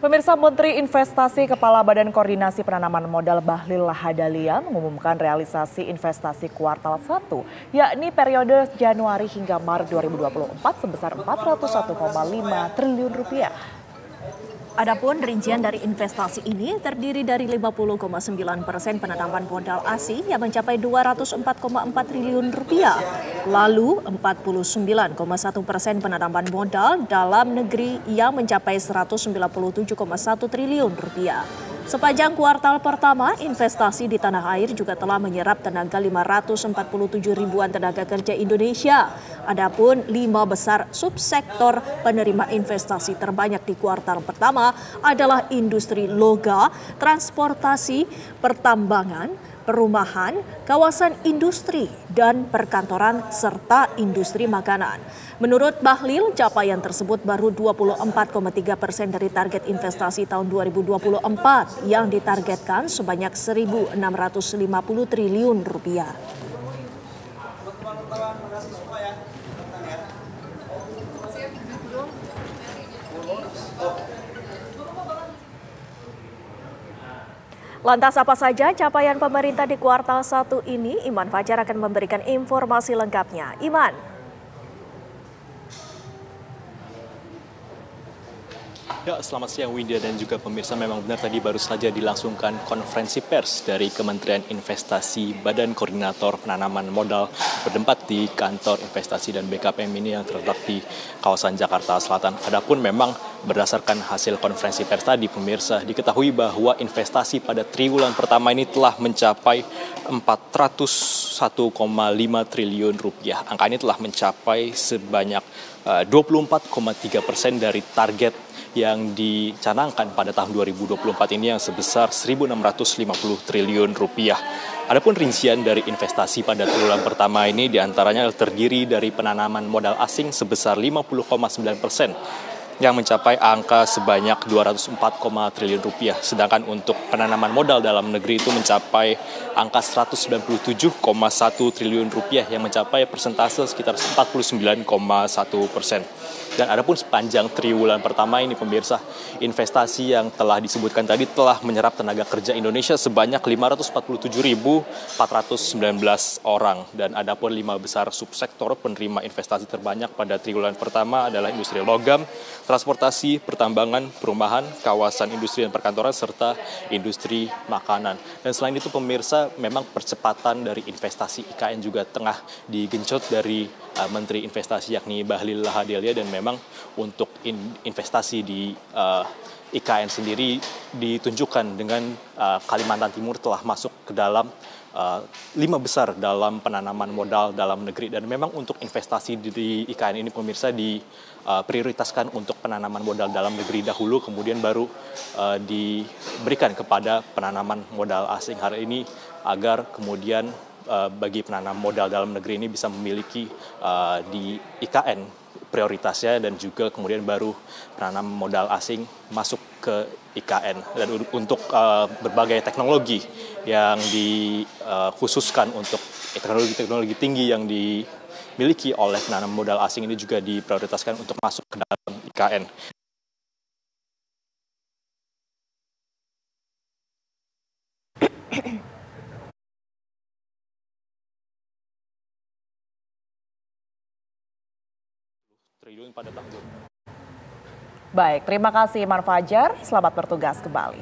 Pemirsa, Menteri Investasi Kepala Badan Koordinasi Penanaman Modal Bahlil Lahadalia mengumumkan realisasi investasi kuartal 1, yakni periode Januari hingga Maret 2024 sebesar Rp401,5 triliun. Adapun rincian dari investasi ini terdiri dari 50,9% penanaman modal asing yang mencapai Rp204,4 triliun, lalu 49,1% penanaman modal dalam negeri yang mencapai Rp197,1 triliun. Sepanjang kuartal pertama, investasi di tanah air juga telah menyerap tenaga 547 ribuan tenaga kerja Indonesia. Adapun 5 besar subsektor penerima investasi terbanyak di kuartal pertama adalah industri logam, transportasi, pertambangan, perumahan, kawasan industri, dan perkantoran, serta industri makanan. Menurut Bahlil, capaian tersebut baru 24,3% dari target investasi tahun 2024 yang ditargetkan sebanyak Rp1.650 triliun. Lantas apa saja capaian pemerintah di kuartal 1 ini? Iman Fajar akan memberikan informasi lengkapnya. Iman. Ya, selamat siang Winda dan juga pemirsa. Memang benar tadi baru saja dilangsungkan konferensi pers dari Kementerian Investasi Badan Koordinator Penanaman Modal bertempat di kantor investasi dan BKPM ini yang terletak di kawasan Jakarta Selatan. Adapun memang berdasarkan hasil konferensi pers tadi, pemirsa, diketahui bahwa investasi pada triwulan pertama ini telah mencapai Rp401,5 triliun. Angka ini telah mencapai sebanyak 24,3% dari target yang dicanangkan pada tahun 2024 ini yang sebesar Rp1.650 triliun. Adapun rincian dari investasi pada triwulan pertama ini diantaranya terdiri dari penanaman modal asing sebesar 50,9%. yang mencapai angka sebanyak Rp204 triliun. Sedangkan untuk penanaman modal dalam negeri itu mencapai angka Rp197,1 triliun yang mencapai persentase sekitar 49,1%. Dan adapun sepanjang triwulan pertama ini pemirsa, investasi yang telah disebutkan tadi telah menyerap tenaga kerja Indonesia sebanyak 547.419 orang. Dan adapun 5 besar subsektor penerima investasi terbanyak pada triwulan pertama adalah industri logam, transportasi, pertambangan, perumahan, kawasan industri dan perkantoran, serta industri makanan. Dan selain itu pemirsa, memang percepatan dari investasi IKN juga tengah digenjot dari Menteri Investasi yakni Bahlil Lahadalia, dan memang untuk investasi di IKN sendiri ditunjukkan dengan Kalimantan Timur telah masuk ke dalam 5 besar dalam penanaman modal dalam negeri. Dan memang untuk investasi di IKN ini pemirsa diprioritaskan untuk penanaman modal dalam negeri dahulu, kemudian baru diberikan kepada penanaman modal asing hari ini agar kemudian bagi penanam modal dalam negeri ini bisa memiliki di IKN prioritasnya, dan juga kemudian baru penanam modal asing masuk ke IKN. Dan untuk berbagai teknologi yang dikhususkan untuk teknologi tinggi yang dimiliki oleh penanam modal asing ini juga diprioritaskan untuk masuk ke dalam IKN. Baik, terima kasih Iman Fajar. Selamat bertugas kembali.